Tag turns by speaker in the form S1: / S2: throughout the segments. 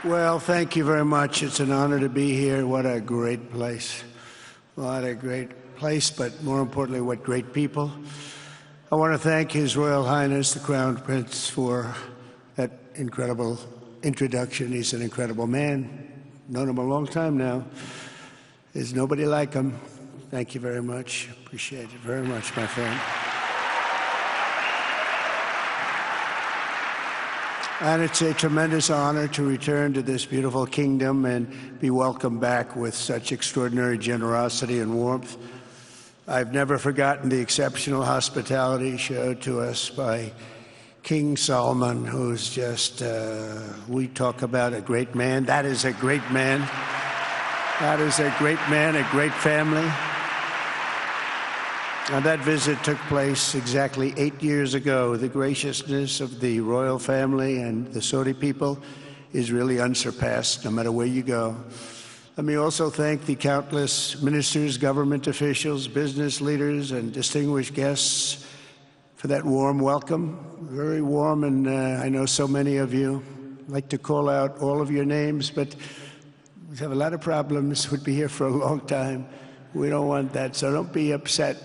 S1: Well, thank you very much. It's an honor to be here. What a great place. What a great place, but more importantly, what great people. I want to thank His Royal Highness, the Crown Prince, for that incredible introduction. He's an incredible man. Known him a long time now. There's nobody like him. Thank you very much. Appreciate it very much, my friend. And it's a tremendous honor to return to this beautiful kingdom and be welcomed back with such extraordinary generosity and warmth. I've never forgotten the exceptional hospitality showed to us by King Solomon, who's just, we talk about a great man. That is a great man. That is a great man, a great family. And that visit took place exactly 8 years ago. The graciousness of the royal family and the Saudi people is really unsurpassed, no matter where you go. Let me also thank the countless ministers, government officials, business leaders, and distinguished guests for that warm welcome. Very warm, and I know so many of you. I'd like to call out all of your names, but we have a lot of problems. We'd be here for a long time. We don't want that, so don't be upset.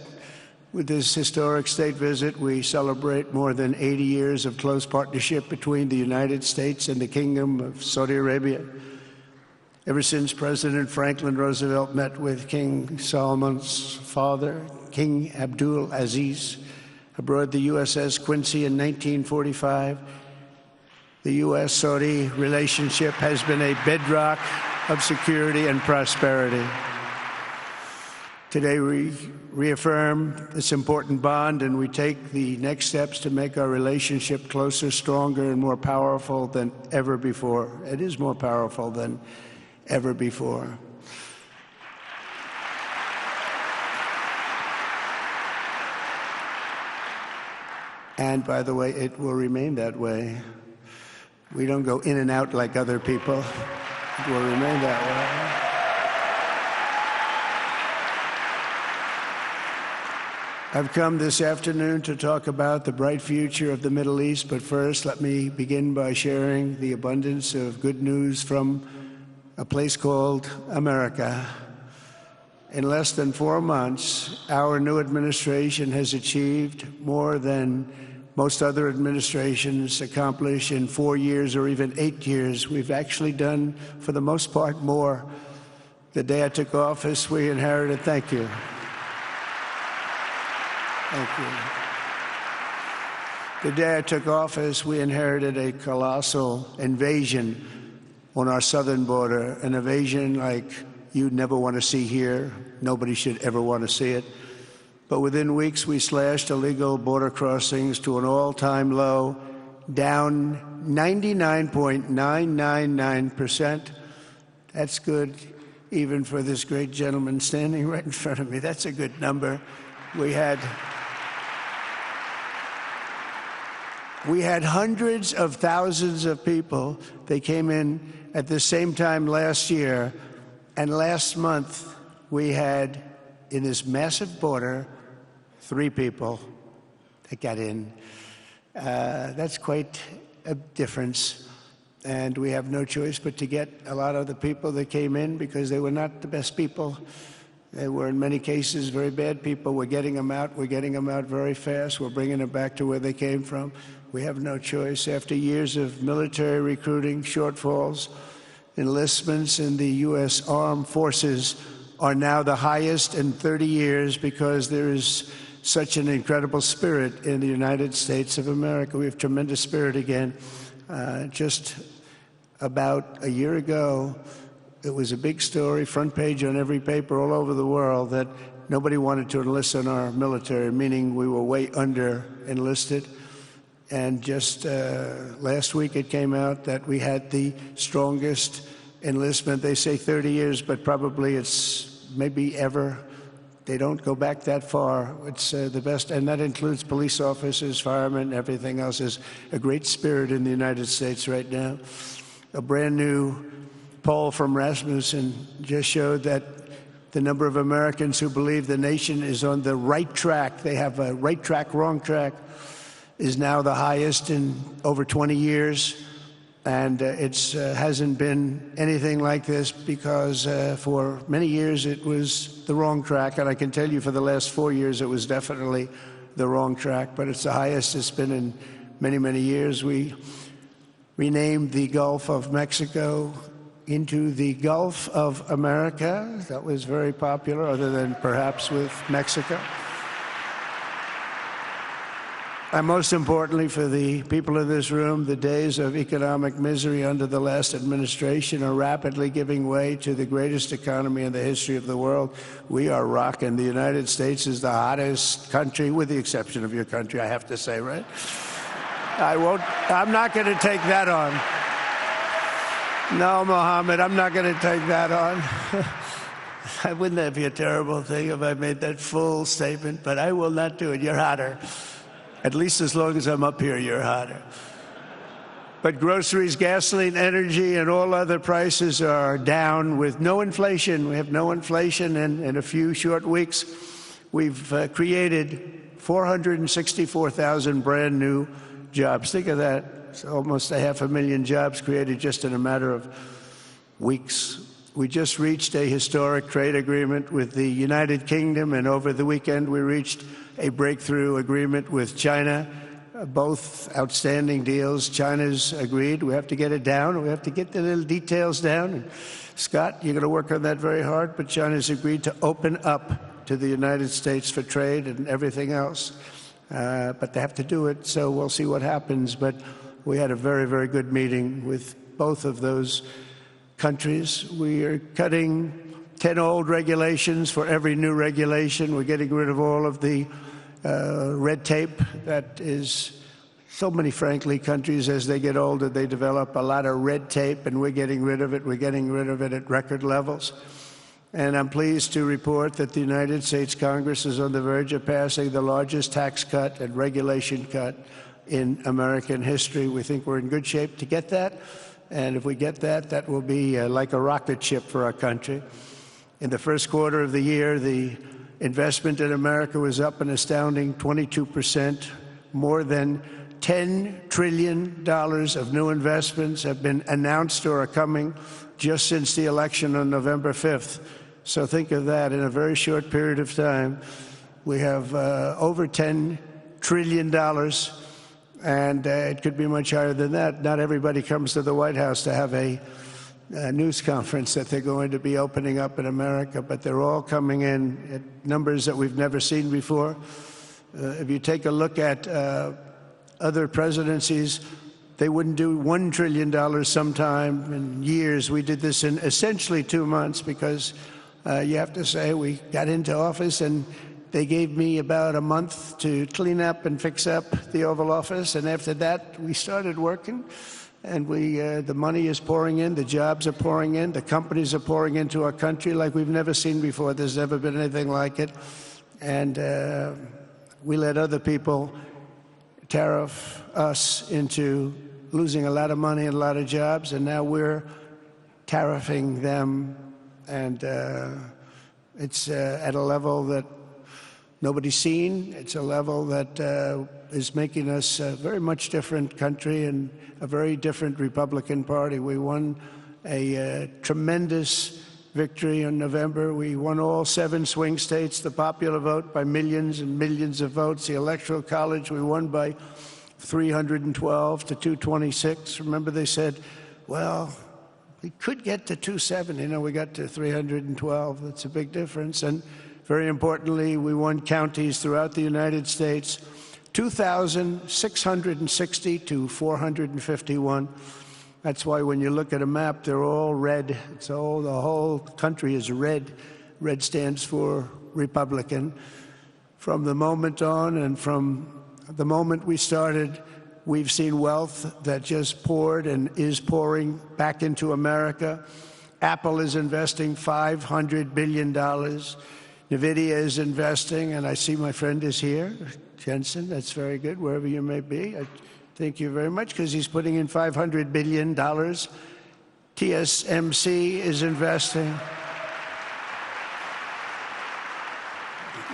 S1: With this historic state visit, we celebrate more than 80 years of close partnership between the United States and the Kingdom of Saudi Arabia. Ever since President Franklin Roosevelt met with King Solomon's father, King Abdul Aziz, aboard the USS Quincy in 1945, the U.S. Saudi relationship has been a bedrock of security and prosperity. Today we reaffirm this important bond, and we take the next steps to make our relationship closer, stronger, and more powerful than ever before. It is more powerful than ever before. And by the way, it will remain that way. We don't go in and out like other people. It will remain that way. I've come this afternoon to talk about the bright future of the Middle East, but first let me begin by sharing the abundance of good news from a place called America. In less than 4 months, our new administration has achieved more than most other administrations accomplish in 4 years or even 8 years. We've actually done, for the most part, more. The day I took office, we inherited, thank you. Thank you. The day I took office, we inherited a colossal invasion on our southern border, an invasion like you'd never want to see here. Nobody should ever want to see it. But within weeks, we slashed illegal border crossings to an all-time low, down 99.999%. That's good, even for this great gentleman standing right in front of me. That's a good number. We had hundreds of thousands of people. They came in at the same time last year, and last month we had, in this massive border, 3 people that got in. That's quite a difference, and we have no choice but to get a lot of the people that came in because they were not the best people. They were, in many cases, very bad people. We're getting them out. We're getting them out very fast. We're bringing them back to where they came from. We have no choice. After years of military recruiting shortfalls, enlistments in the U.S. Armed Forces are now the highest in 30 years because there is such an incredible spirit in the United States of America. We have tremendous spirit again. Just about a year ago, it was a big story, front page on every paper all over the world, that nobody wanted to enlist in our military, meaning we were way under enlisted. And just last week it came out that we had the strongest enlistment. They say 30 years, but probably it's maybe ever. They don't go back that far. It's the best, and that includes police officers, firemen, everything else. Is a great spirit in the United States right now. A brand new poll from Rasmussen just showed that the number of Americans who believe the nation is on the right track, they have a right track, wrong track, is now the highest in over 20 years. And it hasn't been anything like this because for many years it was the wrong track. And I can tell you for the last 4 years it was definitely the wrong track, but it's the highest it's been in many, many years. We renamed the Gulf of Mexico into the Gulf of America. That was very popular, other than perhaps with Mexico. And most importantly, for the people in this room, the days of economic misery under the last administration are rapidly giving way to the greatest economy in the history of the world. We are rocking. The United States is the hottest country, with the exception of your country, I have to say, right? I'm not going to take that on. No, Mohammed, I'm not going to take that on. Wouldn't that be a terrible thing if I made that full statement? But I will not do it. You're hotter. At least as long as I'm up here, you're hotter. But groceries, gasoline, energy, and all other prices are down with no inflation. We have no inflation, and in a few short weeks, we've created 464,000 brand new jobs. Think of that. It's almost 500,000 jobs created just in a matter of weeks. We just reached a historic trade agreement with the United Kingdom, and over the weekend we reached a breakthrough agreement with China. Both outstanding deals. China's agreed. We have to get it down. We have to get the little details down. And Scott, you're going to work on that very hard, but China's agreed to open up to the United States for trade and everything else. But they have to do it, so we'll see what happens. But we had a very, very good meeting with both of those countries. We are cutting 10 old regulations for every new regulation. We're getting rid of all of the red tape that is so many, frankly, countries, as they get older, they develop a lot of red tape, and we're getting rid of it. We're getting rid of it at record levels. And I'm pleased to report that the United States Congress is on the verge of passing the largest tax cut and regulation cut in American history. We think we're in good shape to get that. And if we get that, that will be like a rocket ship for our country. In the first quarter of the year, the investment in America was up an astounding 22%. More than $10 trillion of new investments have been announced or are coming just since the election on November 5th. So think of that. In a very short period of time, we have over $10 trillion, and it could be much higher than that. Not everybody comes to the White House to have a news conference that they're going to be opening up in America, but they're all coming in at numbers that we've never seen before. If you take a look at other presidencies, they wouldn't do $1 trillion sometime in years. We did this in essentially 2 months because you have to say we got into office and they gave me about a month to clean up and fix up the Oval Office, and after that we started working. And the money is pouring in, the jobs are pouring in, the companies are pouring into our country like we've never seen before. There's never been anything like it. And we let other people tariff us into losing a lot of money and a lot of jobs, and now we're tariffing them. And it's at a level that nobody's seen. It's a level that is making us a very much different country and a very different Republican Party. We won a tremendous victory in November. We won all 7 swing states, the popular vote by millions and millions of votes. The Electoral College, we won by 312 to 226. Remember, they said, well, we could get to 270. No, we got to 312. That's a big difference. And very importantly, we won counties throughout the United States, 2,660 to 451. That's why when you look at a map, they're all red. The whole country is red. Red stands for Republican. From the moment on and from the moment we started, we've seen wealth that just poured and is pouring back into America. Apple is investing $500 billion. NVIDIA is investing, and I see my friend is here, Jensen. That's very good, wherever you may be. I thank you very much, because he's putting in $500 billion. TSMC is investing.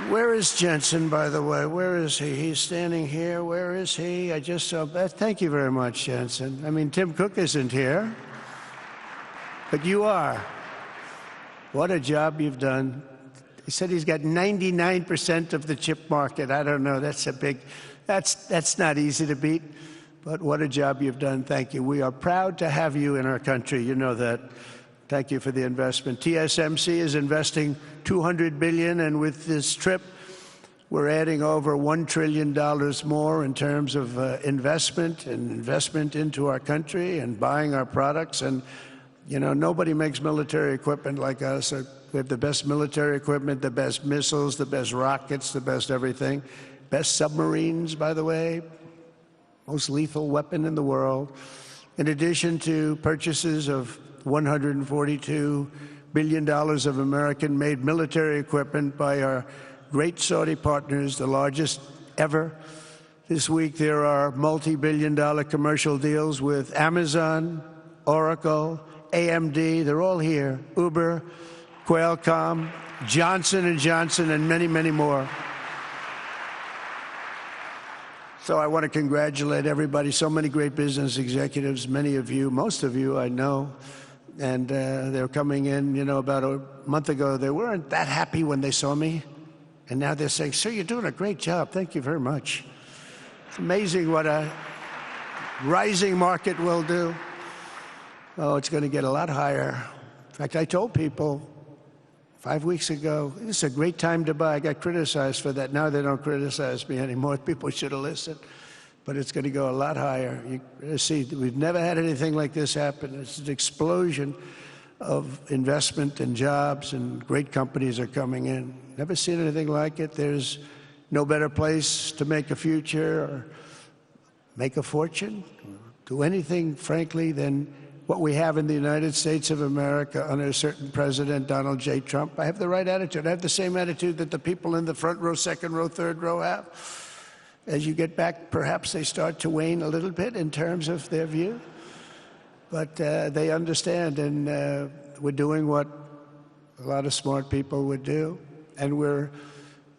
S1: Where is Jensen, by the way? Where is he? He's standing here. Where is he? I just saw. Thank you very much, Jensen. I mean, Tim Cook isn't here, but you are. What a job you've done. He said he's got 99% of the chip market. I don't know. That's a big. That's not easy to beat. But what a job you've done. Thank you. We are proud to have you in our country. You know that. Thank you for the investment. TSMC is investing $200 billion, and with this trip, we're adding over $1 trillion more in terms of investment into our country and buying our products. And, you know, nobody makes military equipment like us. We have the best military equipment, the best missiles, the best rockets, the best everything. Best submarines, by the way. Most lethal weapon in the world. In addition to purchases of $142 billion of American-made military equipment by our great Saudi partners, the largest ever. This week there are multi-billion-dollar commercial deals with Amazon, Oracle, AMD. They're all here. Uber, Qualcomm, Johnson & Johnson, and many, many more. So I want to congratulate everybody. So many great business executives, many of you, most of you I know. And they're coming in, you know, about a month ago. They weren't that happy when they saw me. And now they're saying, sir, you're doing a great job. Thank you very much. It's amazing what a rising market will do. Oh, it's going to get a lot higher. In fact, I told people 5 weeks ago, this is a great time to buy. I got criticized for that. Now they don't criticize me anymore. People should have listened. But it's going to go a lot higher. You see, we've never had anything like this happen. It's an explosion of investment and jobs, and great companies are coming in. Never seen anything like it. There's no better place to make a future or make a fortune, do anything, frankly, than what we have in the United States of America under a certain President, Donald J. Trump. I have the right attitude. I have the same attitude that the people in the front row, second row, third row have. As you get back, perhaps they start to wane a little bit in terms of their view. But they understand, and we're doing what a lot of smart people would do. And we're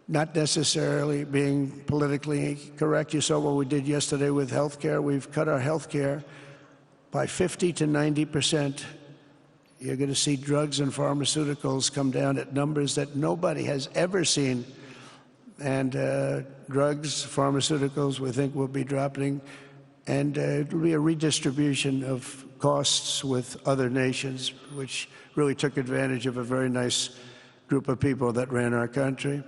S1: not necessarily being politically correct. You saw what we did yesterday with health care. We've cut our health care by 50 to 90%. You're going to see drugs and pharmaceuticals come down at numbers that nobody has ever seen. And drugs, pharmaceuticals, we think will be dropping. And it'll be a redistribution of costs with other nations, which really took advantage of a very nice group of people that ran our country.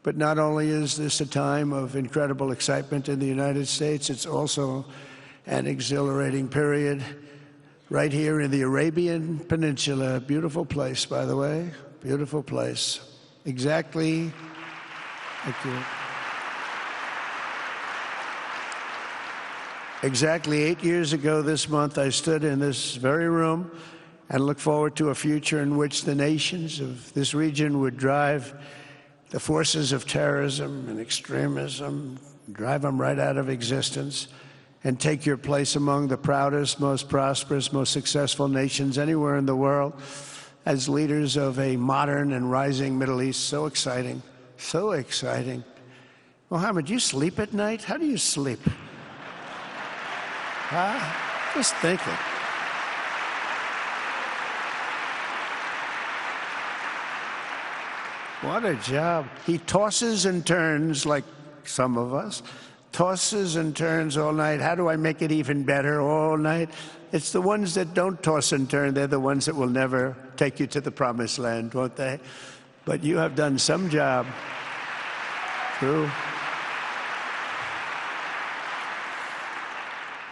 S1: But not only is this a time of incredible excitement in the United States, it's also an exhilarating period right here in the Arabian Peninsula. Beautiful place, by the way. Beautiful place. Exactly. Thank you. Exactly 8 years ago this month, I stood in this very room and looked forward to a future in which the nations of this region would drive the forces of terrorism and extremism, drive them right out of existence, and take your place among the proudest, most prosperous, most successful nations anywhere in the world as leaders of a modern and rising Middle East. So exciting. So exciting. Mohammed, do you sleep at night? How do you sleep? Huh? Just thinking. What a job. He tosses and turns like some of us. Tosses and turns all night. How do I make it even better all night? It's the ones that don't toss and turn. They're the ones that will never take you to the promised land, won't they? But you have done some job. True.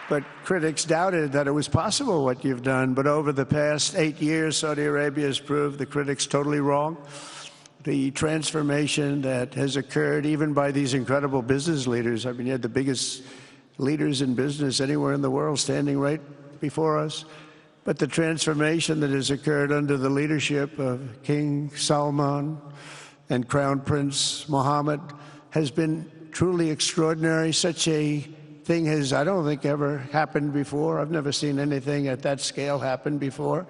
S1: But critics doubted that it was possible what you've done. But over the past 8 years, Saudi Arabia has proved the critics totally wrong. The transformation that has occurred even by these incredible business leaders. I mean, you had the biggest leaders in business anywhere in the world standing right before us. But the transformation that has occurred under the leadership of King Salman and Crown Prince Mohammed has been truly extraordinary. Such a thing has, I don't think, ever happened before. I've never seen anything at that scale happen before.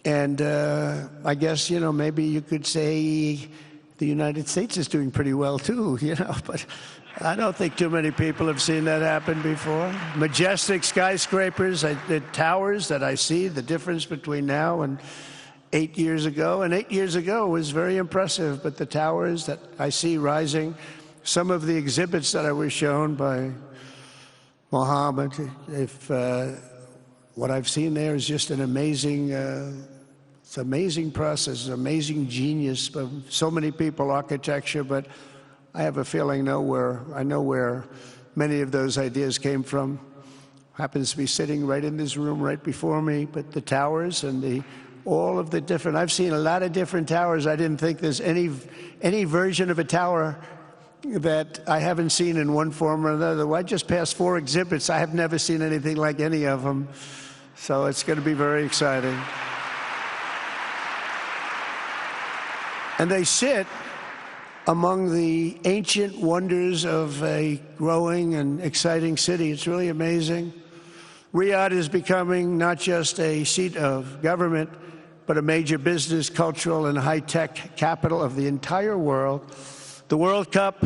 S1: And I guess, you know, maybe you could say the United States is doing pretty well too, you know, but I don't think too many people have seen that happen before. Majestic skyscrapers, the towers that I see, the difference between now and 8 years ago. And 8 years ago was very impressive, but the towers that I see rising, some of the exhibits that I was shown by Mohammed, what I've seen there is just an amazing, it's an amazing process, amazing genius of so many people, architecture, but I have a feeling I know where many of those ideas came from. Happens to be sitting right in this room right before me, but the towers and all of the different, I've seen a lot of different towers. I didn't think there's any version of a tower that I haven't seen in one form or another. I just passed 4 exhibits. I have never seen anything like any of them. So it's going to be very exciting. And they sit among the ancient wonders of a growing and exciting city. It's really amazing. Riyadh is becoming not just a seat of government, but a major business, cultural, and high-tech capital of the entire world. The World Cup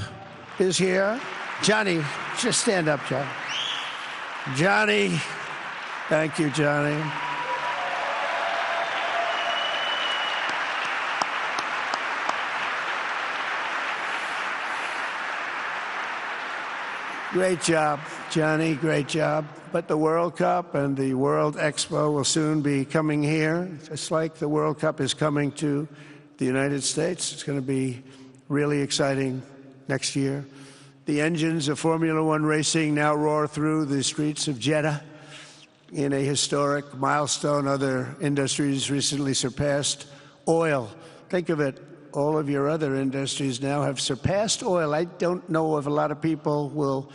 S1: is here. Johnny, just stand up, Johnny. Johnny, thank you, Johnny. Great job, Johnny, great job. But the World Cup and the World Expo will soon be coming here, just like the World Cup is coming to the United States. It's going to be really exciting next year. The engines of Formula One racing now roar through the streets of Jeddah in a historic milestone. Other industries recently surpassed oil. Think of it. All of your other industries now have surpassed oil. I don't know if a lot of people will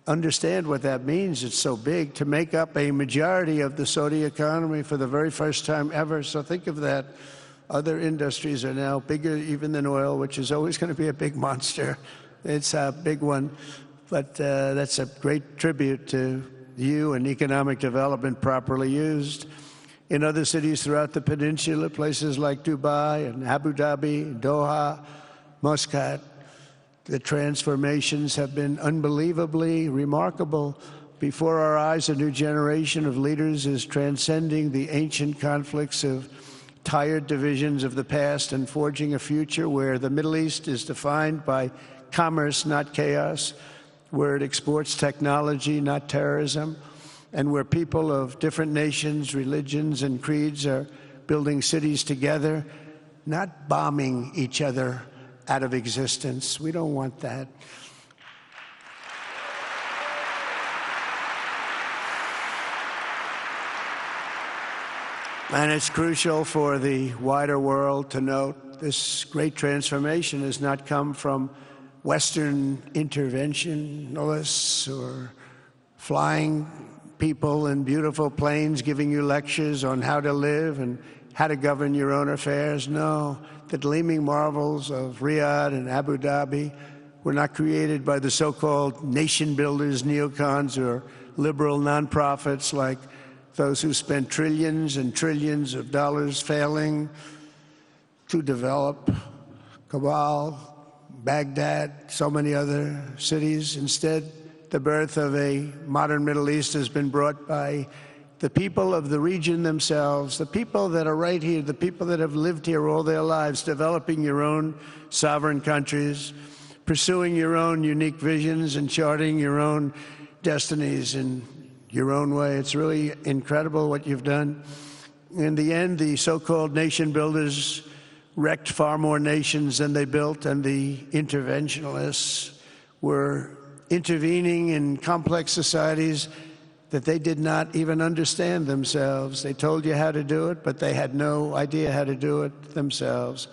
S1: understand what that means. It's so big to make up a majority of the Saudi economy for the very first time ever. So think of that. Other industries are now bigger even than oil, which is always going to be a big monster. It's a big one. But that's a great tribute to you and economic development properly used. In other cities throughout the peninsula, places like Dubai and Abu Dhabi, Doha, Muscat, the transformations have been unbelievably remarkable. Before our eyes, a new generation of leaders is transcending the ancient conflicts of tired divisions of the past and forging a future where the Middle East is defined by commerce, not chaos, where it exports technology, not terrorism, and where people of different nations, religions, and creeds are building cities together, not bombing each other out of existence. We don't want that. And it's crucial for the wider world to note this great transformation has not come from Western interventionists or flying people in beautiful planes giving you lectures on how to live and how to govern your own affairs. No, the gleaming marvels of Riyadh and Abu Dhabi were not created by the so-called nation builders, neocons, or liberal nonprofits like those who spent trillions and trillions of dollars failing to develop Kabul, Baghdad, so many other cities. Instead, the birth of a modern Middle East has been brought by the people of the region themselves, the people that are right here, the people that have lived here all their lives, developing your own sovereign countries, pursuing your own unique visions and charting your own destinies in your own way. It's really incredible what you've done. In the end, the so-called nation builders wrecked far more nations than they built, and the interventionists were intervening in complex societies that they did not even understand themselves. They told you how to do it, but they had no idea how to do it themselves.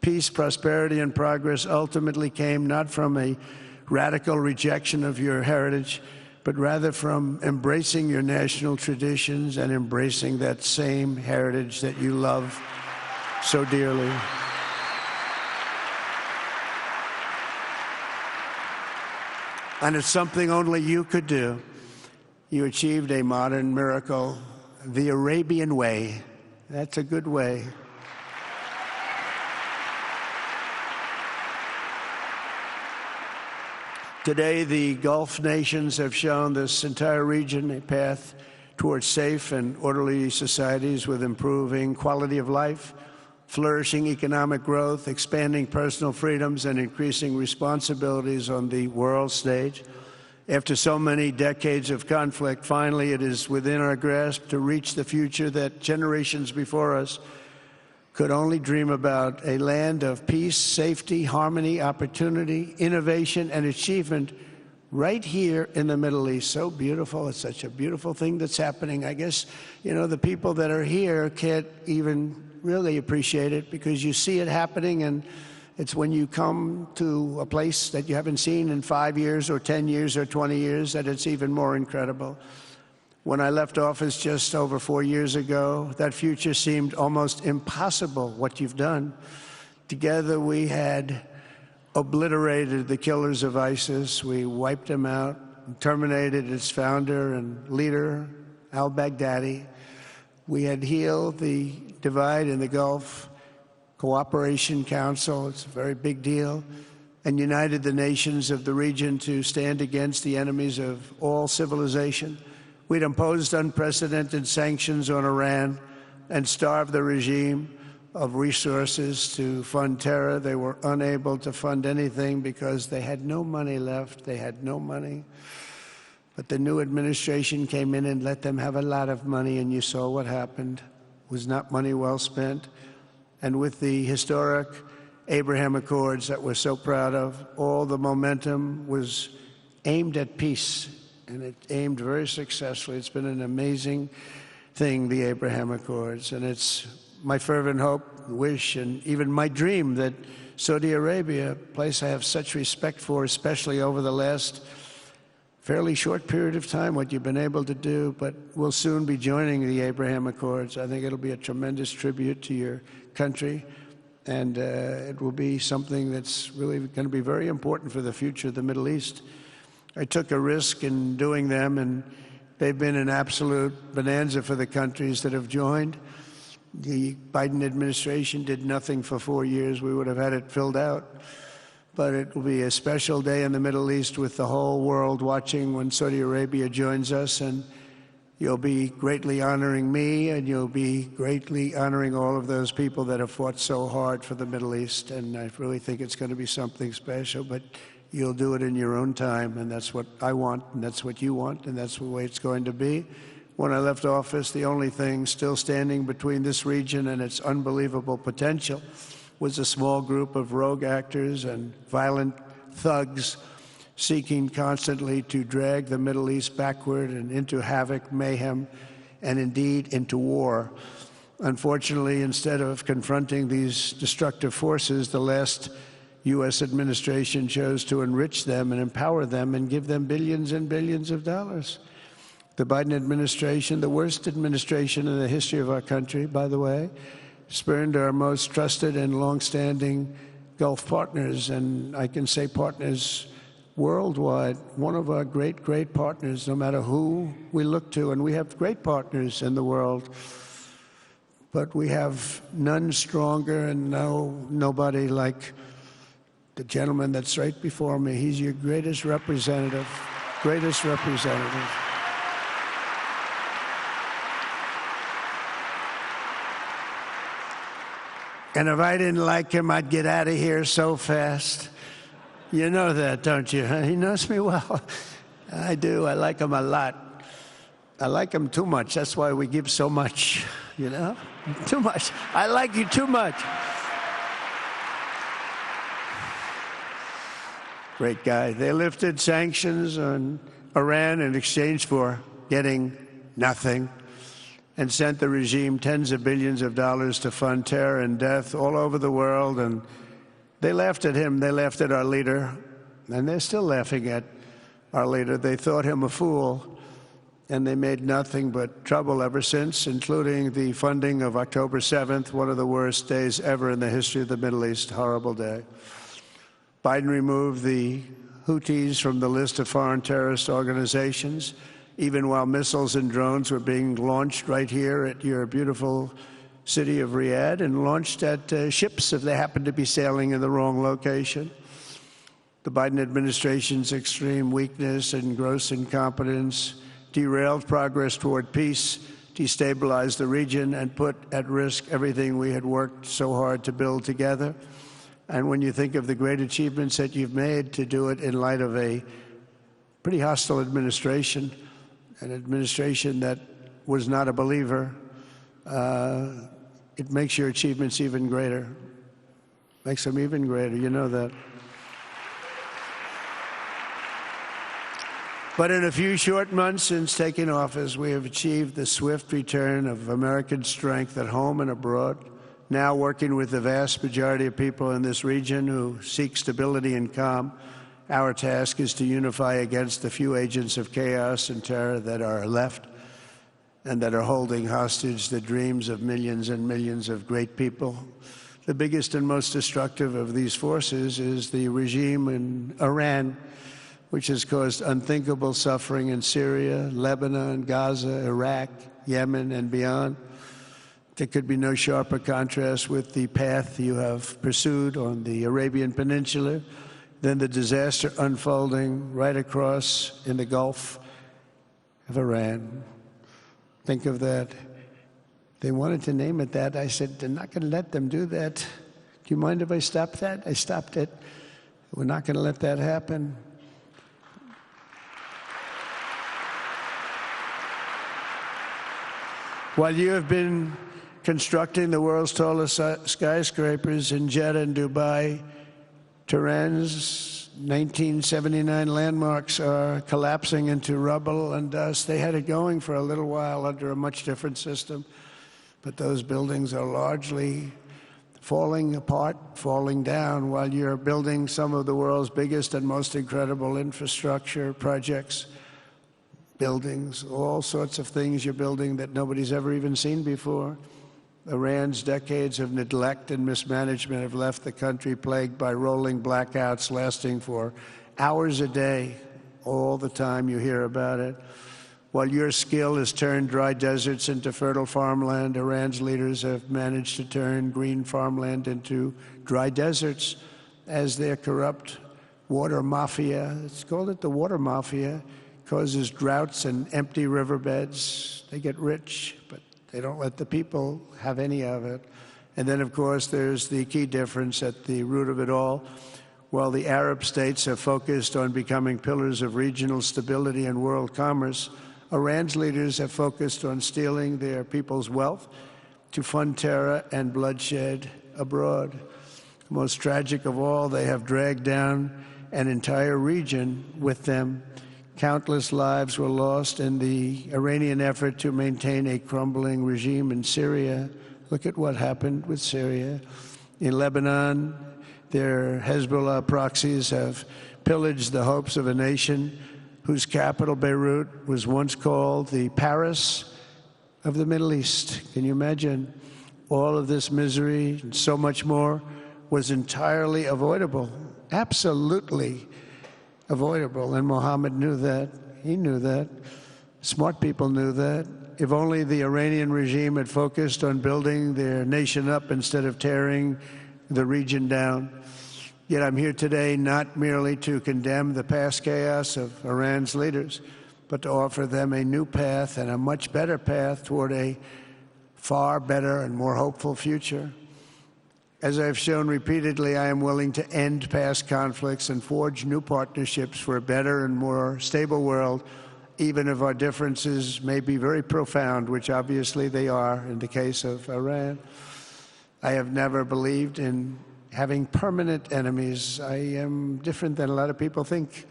S1: Peace, prosperity, and progress ultimately came not from a radical rejection of your heritage, but rather from embracing your national traditions and embracing that same heritage that you love so dearly. And it's something only you could do. You achieved a modern miracle, the Arabian way. That's a good way. Today, the Gulf nations have shown this entire region a path towards safe and orderly societies with improving quality of life, flourishing economic growth, expanding personal freedoms, and increasing responsibilities on the world stage. After so many decades of conflict, finally it is within our grasp to reach the future that generations before us could only dream about, a land of peace, safety, harmony, opportunity, innovation, and achievement right here in the Middle East. So beautiful. It's such a beautiful thing that's happening. I guess, the people that are here can't even really appreciate it because you see it happening, and it's when you come to a place that you haven't seen in 5 years or 10 years or 20 years that it's even more incredible. When I left office just over 4 years ago, that future seemed almost impossible, what you've done. Together we had obliterated the killers of ISIS. We wiped them out, terminated its founder and leader, al-Baghdadi. We had healed the divide in the Gulf Cooperation Council, it's a very big deal, and united the nations of the region to stand against the enemies of all civilization. We'd imposed unprecedented sanctions on Iran and starved the regime of resources to fund terror. They were unable to fund anything because they had no money left. They had no money. But the new administration came in and let them have a lot of money, and you saw what happened. It was not money well spent. And with the historic Abraham Accords that we're so proud of, all the momentum was aimed at peace, and it aimed very successfully. It's been an amazing thing, the Abraham Accords, and it's my fervent hope, wish, and even my dream that Saudi Arabia, a place I have such respect for, especially over the last fairly short period of time, what you've been able to do, but we'll soon be joining the Abraham Accords. I think it'll be a tremendous tribute to your country, and it will be something that's really going to be very important for the future of the Middle East. I took a risk in doing them, and they've been an absolute bonanza for the countries that have joined. The Biden administration did nothing for 4 years. We would have had it filled out. But it will be a special day in the Middle East with the whole world watching when Saudi Arabia joins us, and you'll be greatly honoring me, and you'll be greatly honoring all of those people that have fought so hard for the Middle East, and I really think it's going to be something special, but you'll do it in your own time, and that's what I want, and that's what you want, and that's the way it's going to be. When I left office, the only thing still standing between this region and its unbelievable potential was a small group of rogue actors and violent thugs seeking constantly to drag the Middle East backward and into havoc, mayhem, and indeed into war. Unfortunately, instead of confronting these destructive forces, the last U.S. administration chose to enrich them and empower them and give them billions and billions of dollars. The Biden administration, the worst administration in the history of our country, by the way, spurned our most trusted and long-standing Gulf partners, and I can say partners worldwide, one of our great, great partners, no matter who we look to, and we have great partners in the world, but we have none stronger and nobody like the gentleman that's right before me. He's your greatest representative, greatest representative. And if I didn't like him, I'd get out of here so fast. You know that, don't you? He knows me well. I do. I like him a lot. I like him too much. That's why we give so much, you know? Too much. I like you too much. Great guy. They lifted sanctions on Iran in exchange for getting nothing, and sent the regime tens of billions of dollars to fund terror and death all over the world. And they laughed at him. They laughed at our leader. And they're still laughing at our leader. They thought him a fool. And they made nothing but trouble ever since, including the funding of October 7th, one of the worst days ever in the history of the Middle East. Horrible day. Biden removed the Houthis from the list of foreign terrorist organizations, even while missiles and drones were being launched right here at your beautiful city of Riyadh, and launched at ships if they happened to be sailing in the wrong location. The Biden administration's extreme weakness and gross incompetence derailed progress toward peace, destabilized the region, and put at risk everything we had worked so hard to build together. And when you think of the great achievements that you've made, to do it in light of a pretty hostile administration, an administration that was not a believer, it makes your achievements even greater. Makes them even greater, you know that. But in a few short months since taking office, we have achieved the swift return of American strength at home and abroad, now working with the vast majority of people in this region who seek stability and calm. Our task is to unify against the few agents of chaos and terror that are left and that are holding hostage the dreams of millions and millions of great people. The biggest and most destructive of these forces is the regime in Iran, which has caused unthinkable suffering in Syria, Lebanon, Gaza, Iraq, Yemen, and beyond. There could be no sharper contrast with the path you have pursued on the Arabian Peninsula than the disaster unfolding right across in the Gulf of Iran. Think of that. They wanted to name it that. I said, they're not going to let them do that. Do you mind if I stop that? I stopped it. We're not going to let that happen. While you have been constructing the world's tallest skyscrapers in Jeddah and Dubai, Tehran's 1979 landmarks are collapsing into rubble and dust. They had it going for a little while under a much different system, but those buildings are largely falling apart, falling down, while you're building some of the world's biggest and most incredible infrastructure projects. Buildings, all sorts of things you're building that nobody's ever even seen before. Iran's decades of neglect and mismanagement have left the country plagued by rolling blackouts lasting for hours a day. All the time you hear about it. While your skill has turned dry deserts into fertile farmland, Iran's leaders have managed to turn green farmland into dry deserts as their corrupt water mafia, it's called it the water mafia, causes droughts and empty riverbeds. They get rich, but they don't let the people have any of it. And then, of course, there's the key difference at the root of it all. While the Arab states have focused on becoming pillars of regional stability and world commerce, Iran's leaders have focused on stealing their people's wealth to fund terror and bloodshed abroad. Most tragic of all, they have dragged down an entire region with them. Countless lives were lost in the Iranian effort to maintain a crumbling regime in Syria. Look at what happened with Syria. In Lebanon, their Hezbollah proxies have pillaged the hopes of a nation whose capital, Beirut, was once called the Paris of the Middle East. Can you imagine? All of this misery and so much more was entirely avoidable, absolutely avoidable. And Mohammed knew that. He knew that. Smart people knew that. If only the Iranian regime had focused on building their nation up instead of tearing the region down. Yet I'm here today not merely to condemn the past chaos of Iran's leaders, but to offer them a new path and a much better path toward a far better and more hopeful future. As I've shown repeatedly, I am willing to end past conflicts and forge new partnerships for a better and more stable world, even if our differences may be very profound, which obviously they are in the case of Iran. I have never believed in having permanent enemies. I am different than a lot of people think.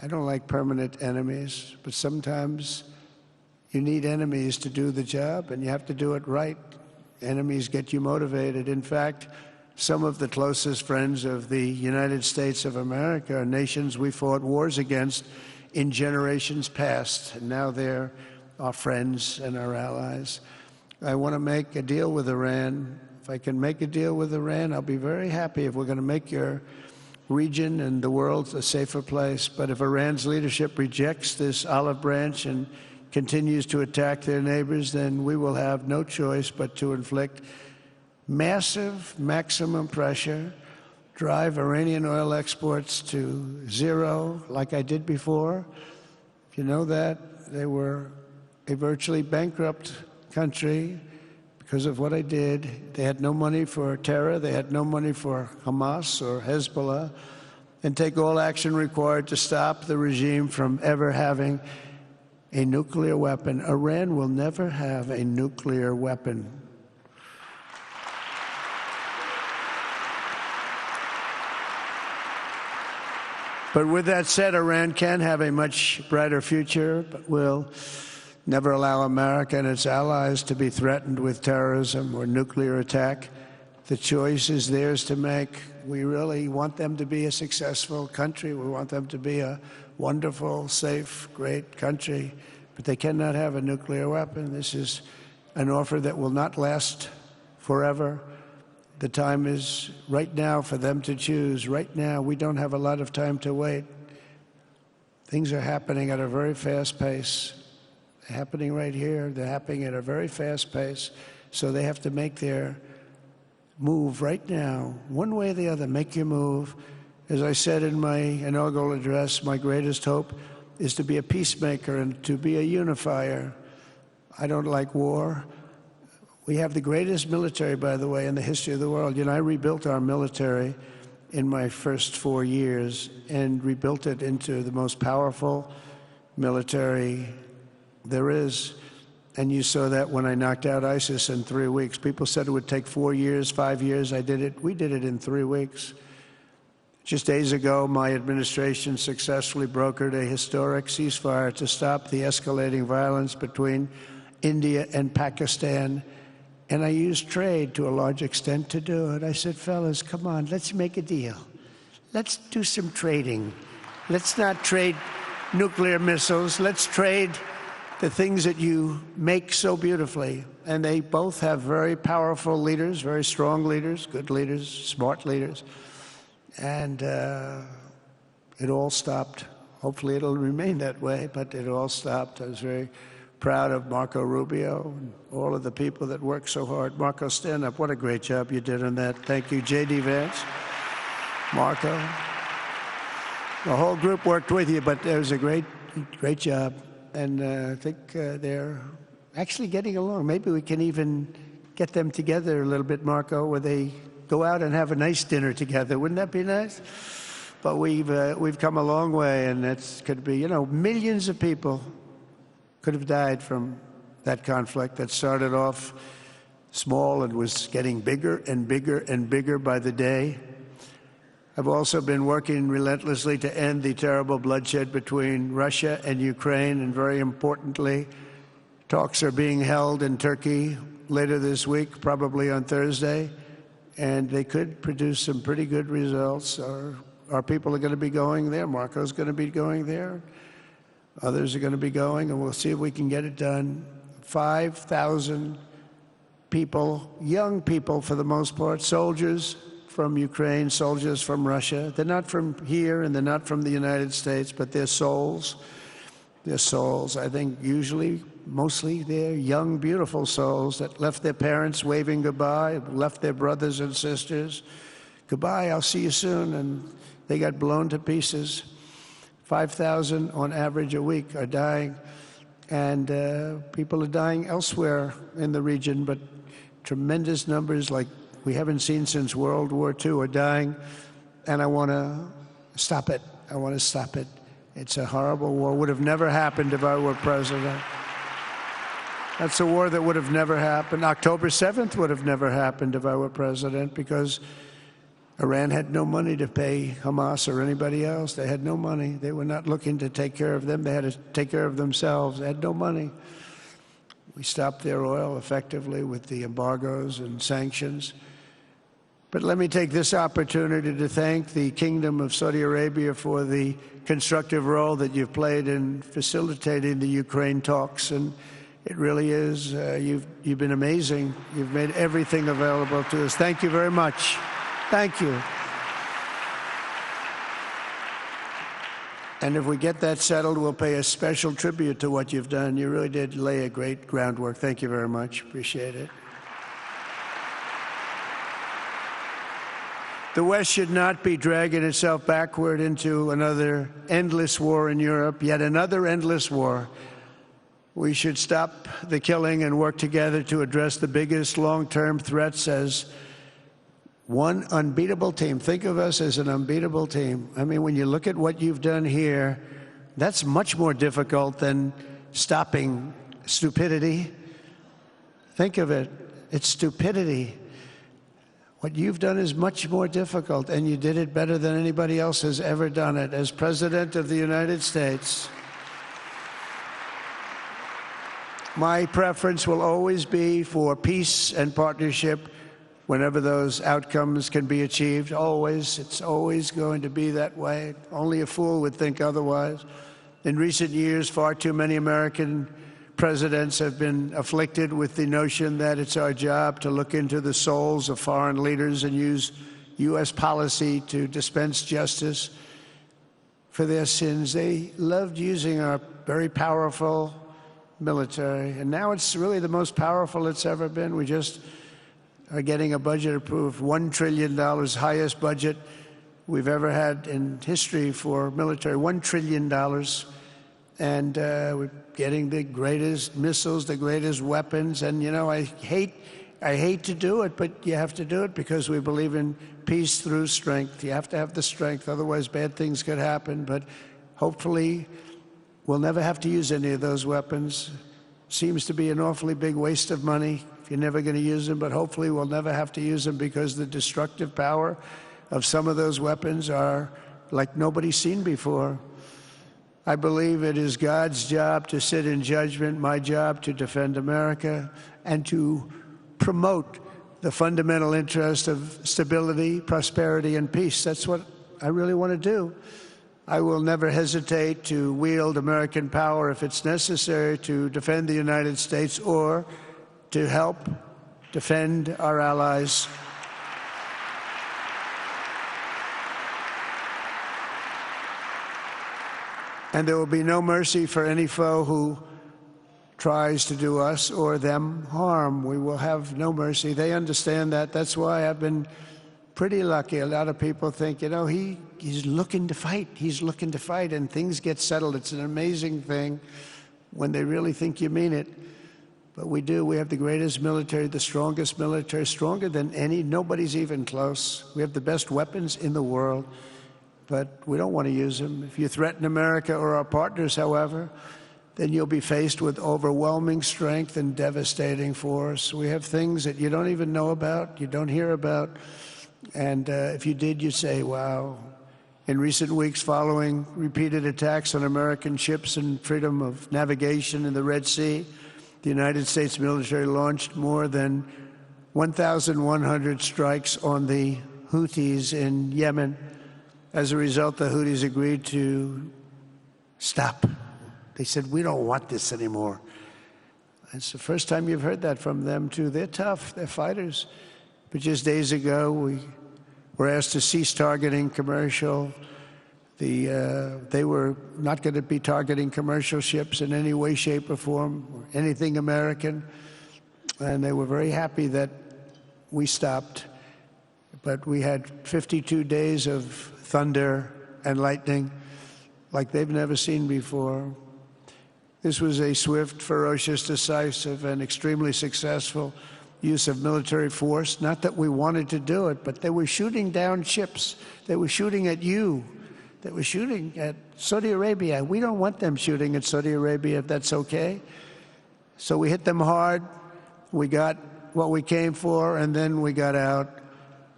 S1: I don't like permanent enemies, but sometimes you need enemies to do the job, and you have to do it right. Enemies get you motivated. In fact, some of the closest friends of the United States of America are nations we fought wars against in generations past, and now they're our friends and our allies. I want to make a deal with Iran. If I can make a deal with Iran, I'll be very happy. If we're going to make your region and the world a safer place. But if Iran's leadership rejects this olive branch and continues to attack their neighbors, then we will have no choice but to inflict massive, maximum pressure drive Iranian oil exports to zero like I did before. If you know that, they were a virtually bankrupt country because of what I did. They had no money for terror. They had no money for Hamas or Hezbollah, and take all action required to stop the regime from ever having a nuclear weapon. Iran will never have a nuclear weapon. But with that said, Iran can have a much brighter future, but will never allow America and its allies to be threatened with terrorism or nuclear attack. The choice is theirs to make. We really want them to be a successful country. We want them to be a wonderful, safe, great country, but they cannot have a nuclear weapon. This is an offer that will not last forever. The time is right now for them to choose. Right now, we don't have a lot of time to wait. Things are happening at a very fast pace. They're happening right here. They're happening at a very fast pace. So they have to make their move right now, one way or the other. Make your move. As I said in my inaugural address, my greatest hope is to be a peacemaker and to be a unifier. I don't like war. We have the greatest military, by the way, in the history of the world. You know, I rebuilt our military in my first 4 years and rebuilt it into the most powerful military there is. And you saw that when I knocked out ISIS in 3 weeks. People said it would take 4 years, 5 years. I did it. We did it in 3 weeks. Just days ago, my administration successfully brokered a historic ceasefire to stop the escalating violence between India and Pakistan. And I used trade to a large extent to do it. I said, fellas, come on, let's make a deal. Let's do some trading. Let's not trade nuclear missiles. Let's trade the things that you make so beautifully. And they both have very powerful leaders, very strong leaders, good leaders, smart leaders. And it all stopped. Hopefully it'll remain that way, but it all stopped. I was very proud of Marco Rubio and all of the people that worked so hard. Marco, stand up. What a great job you did on that. Thank you, J.D. Vance, Marco. The whole group worked with you, but it was a great job. And I think they're actually getting along. Maybe we can even get them together a little bit, Marco, where they go out and have a nice dinner together. Wouldn't that be nice? But we've come a long way, and it could be, you know, millions of people could have died from that conflict that started off small and was getting bigger and bigger and bigger by the day. I've also been working relentlessly to end the terrible bloodshed between Russia and Ukraine, and very importantly, talks are being held in Turkey later this week, probably on Thursday, and they could produce some pretty good results. Our people are going to be going there. Marco's going to be going there. Others are going to be going, and we'll see if we can get it done. 5,000 people, young people for the most part, soldiers from Ukraine, soldiers from Russia. They're not from here and they're not from the United States, but they're souls. They're souls. I think usually, mostly, they're young, beautiful souls that left their parents waving goodbye, left their brothers and sisters. Goodbye, I'll see you soon. And they got blown to pieces. 5,000 on average a week are dying, and people are dying elsewhere in the region, but tremendous numbers like we haven't seen since World War II are dying, and I want to stop it. I want to stop it. It's a horrible war. Would have never happened if I were president. That's a war that would have never happened. October 7th would have never happened if I were president, because Iran had no money to pay Hamas or anybody else. They had no money. They were not looking to take care of them. They had to take care of themselves. They had no money. We stopped their oil effectively with the embargoes and sanctions. But let me take this opportunity to thank the Kingdom of Saudi Arabia for the constructive role that you've played in facilitating the Ukraine talks. And it really is, you've been amazing. You've made everything available to us. Thank you very much. Thank you. And if we get that settled, we'll pay a special tribute to what you've done. You really did lay a great groundwork. Thank you very much. Appreciate it. The West should not be dragging itself backward into another endless war in Europe, yet another endless war. We should stop the killing and work together to address the biggest long-term threats as one unbeatable team. Think of us as an unbeatable team. I mean, when you look at what you've done here, that's much more difficult than stopping stupidity. Think of it. It's stupidity. What you've done is much more difficult, and you did it better than anybody else has ever done it. As President of the United States, my preference will always be for peace and partnership whenever those outcomes can be achieved. Always. It's always going to be that way. Only a fool would think otherwise. In recent years, far too many American presidents have been afflicted with the notion that it's our job to look into the souls of foreign leaders and use U.S. policy to dispense justice for their sins. They loved using our very powerful military, and now it's really the most powerful it's ever been. We just are getting a budget approved, $1 trillion, highest budget we've ever had in history for military, $1 trillion. And we're getting the greatest missiles, the greatest weapons. And, you know, I hate to do it, but you have to do it because we believe in peace through strength. You have to have the strength, otherwise bad things could happen. But hopefully we'll never have to use any of those weapons. Seems to be an awfully big waste of money if you're never going to use them, but hopefully we'll never have to use them because the destructive power of some of those weapons are like nobody's seen before. I believe it is God's job to sit in judgment, my job to defend America, and to promote the fundamental interest of stability, prosperity, and peace. That's what I really want to do. I will never hesitate to wield American power if it's necessary to defend the United States or to help defend our allies. And there will be no mercy for any foe who tries to do us or them harm. We will have no mercy. They understand that. That's why I've been pretty lucky. A lot of people think, you know, he's looking to fight. He's looking to fight, and things get settled. It's an amazing thing when they really think you mean it. But we do. We have the greatest military, the strongest military, stronger than any. Nobody's even close. We have the best weapons in the world, but we don't want to use them. If you threaten America or our partners, however, then you'll be faced with overwhelming strength and devastating force. We have things that you don't even know about, you don't hear about. And if you did, you'd say, wow. In recent weeks, following repeated attacks on American ships and freedom of navigation in the Red Sea, the United States military launched more than 1,100 strikes on the Houthis in Yemen. As a result, the Houthis agreed to stop. They said, we don't want this anymore. It's the first time you've heard that from them, too. They're tough. They're fighters. But just days ago, we were asked to cease targeting commercial. They were not going to be targeting commercial ships in any way, shape, or form, or anything American. And they were very happy that we stopped. But we had 52 days of thunder and lightning like they've never seen before. This was a swift, ferocious, decisive, and extremely successful use of military force. Not that we wanted to do it, but they were shooting down ships. They were shooting at you. They were shooting at Saudi Arabia. We don't want them shooting at Saudi Arabia if that's okay. So we hit them hard. We got what we came for, and then we got out.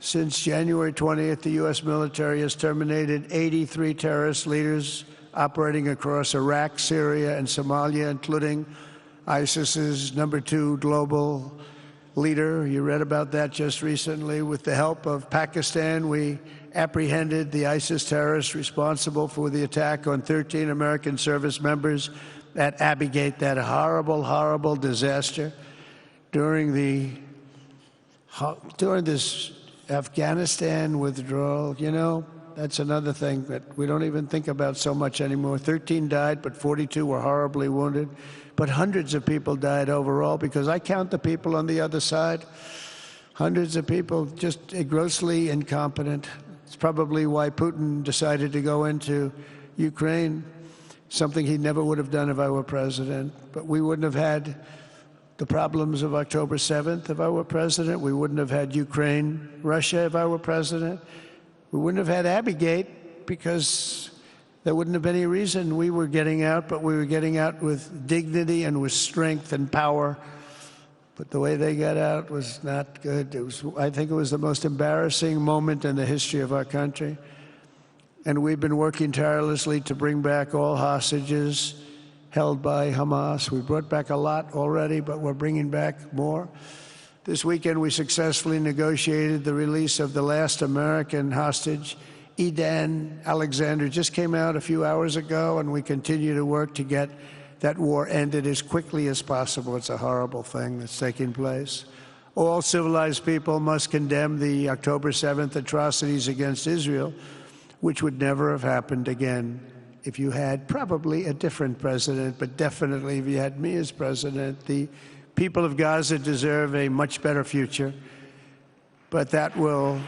S1: Since January 20th, the U.S. military has terminated 83 terrorist leaders operating across Iraq, Syria, and Somalia, including ISIS's #2 global leader. You read about that just recently. With the help of Pakistan, we apprehended the ISIS terrorists responsible for the attack on 13 American service members at Abbey Gate, that horrible, horrible disaster. During this Afghanistan withdrawal, you know, that's another thing that we don't even think about so much anymore. 13 died, but 42 were horribly wounded. But hundreds of people died overall, because I count the people on the other side. Hundreds of people just grossly incompetent. It's probably why Putin decided to go into Ukraine, something he never would have done if I were president. But we wouldn't have had the problems of October 7th if I were president. We wouldn't have had Ukraine, Russia if I were president. We wouldn't have had Abbeygate because there wouldn't have been any reason we were getting out, but we were getting out with dignity and with strength and power. But the way they got out was not good. I think it was the most embarrassing moment in the history of our country. And we've been working tirelessly to bring back all hostages held by Hamas. We brought back a lot already, but we're bringing back more. This weekend, we successfully negotiated the release of the last American hostage, Edan Alexander. Just came out a few hours ago, and we continue to work to get that war ended as quickly as possible. It's a horrible thing that's taking place. All civilized people must condemn the October 7th atrocities against Israel, which would never have happened again if you had probably a different president, but definitely if you had me as president. The people of Gaza deserve a much better future, but that will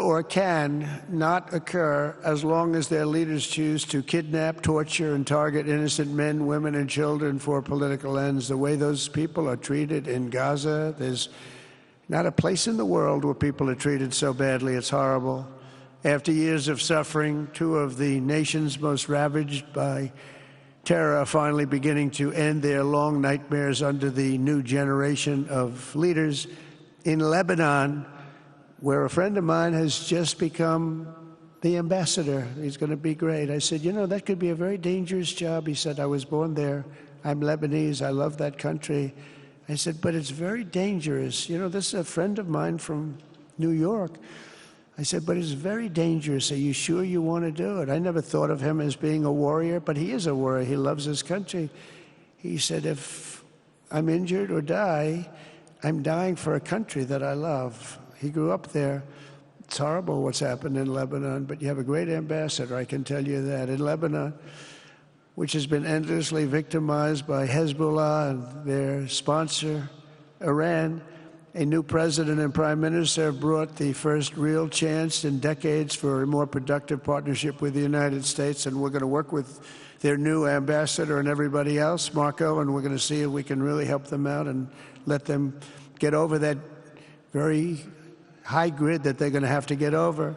S1: or can not occur as long as their leaders choose to kidnap, torture, and target innocent men, women, and children for political ends. The way those people are treated in Gaza, there's not a place in the world where people are treated so badly. It's horrible. After years of suffering, two of the nations most ravaged by terror are finally beginning to end their long nightmares under the new generation of leaders. In Lebanon, where a friend of mine has just become the ambassador. He's going to be great. I said, you know, that could be a very dangerous job. He said, I was born there. I'm Lebanese. I love that country. I said, but it's very dangerous. You know, this is a friend of mine from New York. I said, but it's very dangerous. Are you sure you want to do it? I never thought of him as being a warrior, but he is a warrior. He loves his country. He said, if I'm injured or die, I'm dying for a country that I love. He grew up there. It's horrible what's happened in Lebanon, but you have a great ambassador, I can tell you that. In Lebanon, which has been endlessly victimized by Hezbollah and their sponsor, Iran, a new president and prime minister have brought the first real chance in decades for a more productive partnership with the United States, and we're going to work with their new ambassador and everybody else, Marco, and we're going to see if we can really help them out and let them get over that very high grid that they're going to have to get over.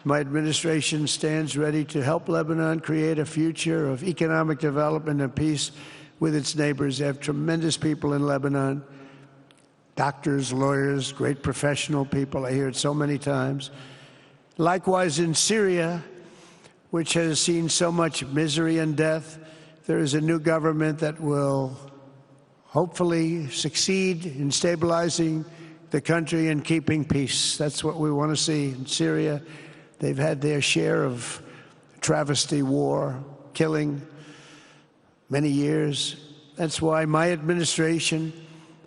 S1: My administration stands ready to help Lebanon create a future of economic development and peace with its neighbors. They have tremendous people in Lebanon, doctors, lawyers, great professional people. I hear it so many times. Likewise, in Syria, which has seen so much misery and death, there is a new government that will hopefully succeed in stabilizing the country and keeping peace. That's what we want to see in Syria. They've had their share of travesty, war, killing, many years. That's why my administration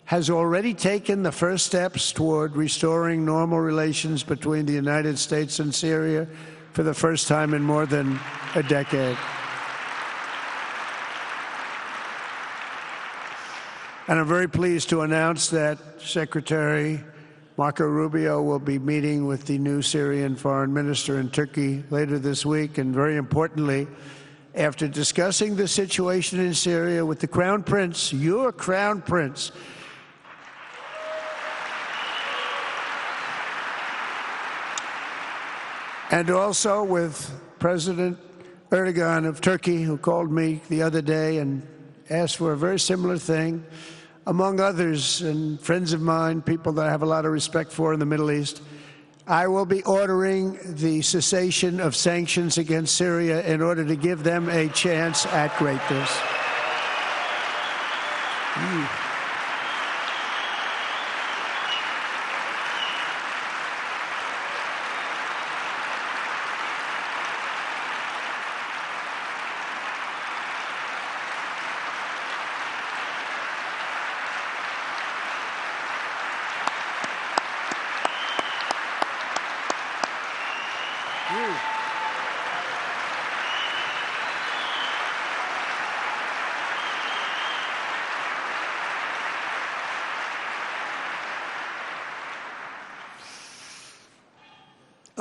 S1: has already taken the first steps toward restoring normal relations between the United States and Syria for the first time in more than a decade. And I'm very pleased to announce that Secretary Marco Rubio will be meeting with the new Syrian foreign minister in Turkey later this week. And very importantly, after discussing the situation in Syria with the Crown Prince, your Crown Prince, and also with President Erdogan of Turkey, who called me the other day and asked for a very similar thing, among others, and friends of mine, people that I have a lot of respect for in the Middle East, I will be ordering the cessation of sanctions against Syria in order to give them a chance at greatness.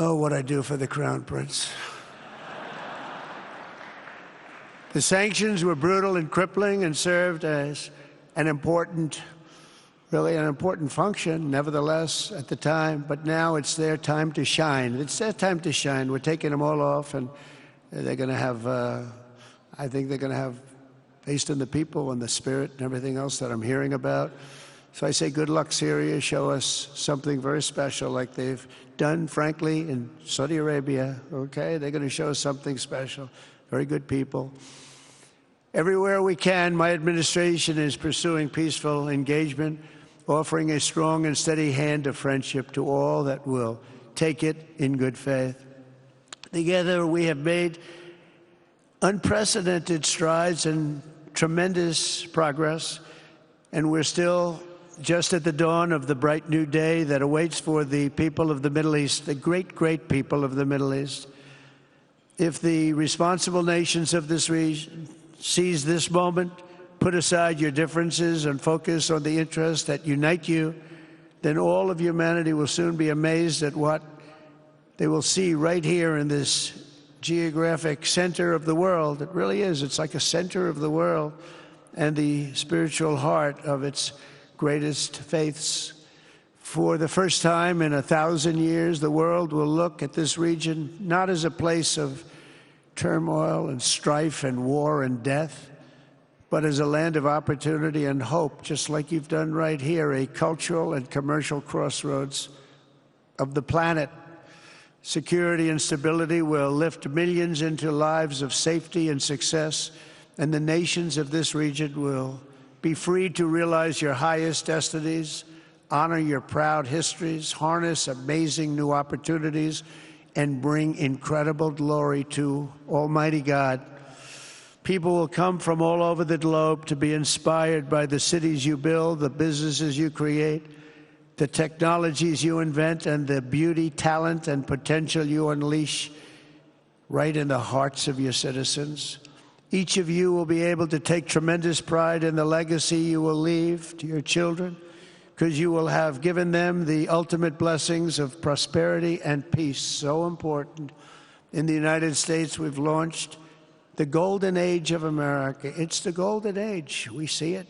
S1: Oh, what I do for the Crown Prince. The sanctions were brutal and crippling and served as an important, really an important function, nevertheless, at the time. But now it's their time to shine. It's their time to shine. We're taking them all off, and they're going to have, I think they're going to have, based on the people and the spirit and everything else that I'm hearing about. So I say good luck, Syria. Show us something very special like they've done, frankly, in Saudi Arabia. Okay? They're going to show us something special. Very good people. Everywhere we can, my administration is pursuing peaceful engagement, offering a strong and steady hand of friendship to all that will take it in good faith. Together, we have made unprecedented strides and tremendous progress, and we're still just at the dawn of the bright new day that awaits for the people of the Middle East, the great, great people of the Middle East. If the responsible nations of this region seize this moment, put aside your differences and focus on the interests that unite you, then all of humanity will soon be amazed at what they will see right here in this geographic center of the world. It really is. It's like a center of the world and the spiritual heart of its greatest faiths. For the first time in 1,000 years, the world will look at this region not as a place of turmoil and strife and war and death, but as a land of opportunity and hope, just like you've done right here, a cultural and commercial crossroads of the planet. Security and stability will lift millions into lives of safety and success, and the nations of this region will be free to realize your highest destinies, honor your proud histories, harness amazing new opportunities, and bring incredible glory to Almighty God. People will come from all over the globe to be inspired by the cities you build, the businesses you create, the technologies you invent, and the beauty, talent, and potential you unleash right in the hearts of your citizens. Each of you will be able to take tremendous pride in the legacy you will leave to your children, because you will have given them the ultimate blessings of prosperity and peace. So important. In the United States, we've launched the golden age of America. It's the golden age. We see it.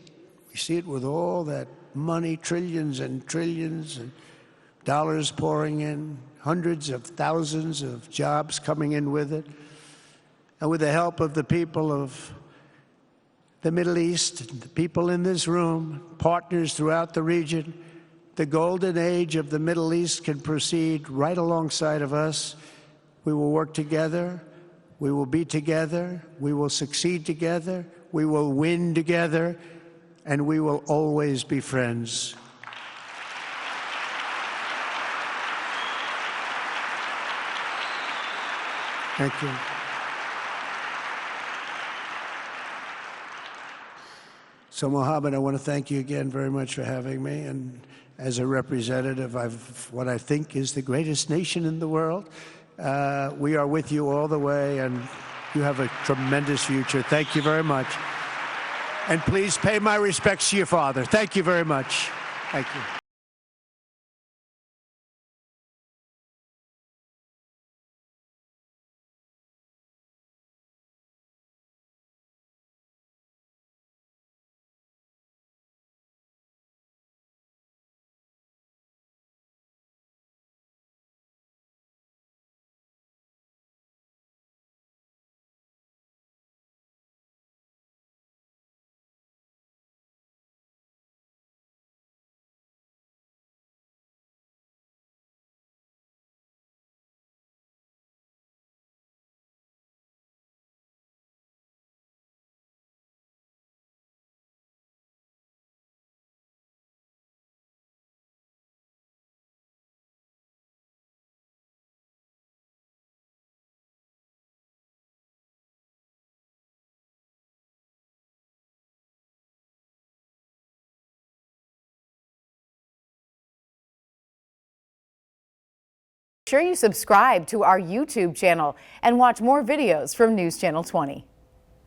S1: We see it with all that money, trillions and trillions of dollars pouring in, hundreds of thousands of jobs coming in with it. And with the help of the people of the Middle East, the people in this room, partners throughout the region, the golden age of the Middle East can proceed right alongside of us. We will work together. We will be together. We will succeed together. We will win together. And we will always be friends. Thank you. So, Mohammed, I want to thank you again very much for having me. And as a representative of what I think is the greatest nation in the world, we are with you all the way, and you have a tremendous future. Thank you very much. And please pay my respects to your father. Thank you very much. Thank you.
S2: Make sure you subscribe to our YouTube channel and watch more videos from News Channel 20.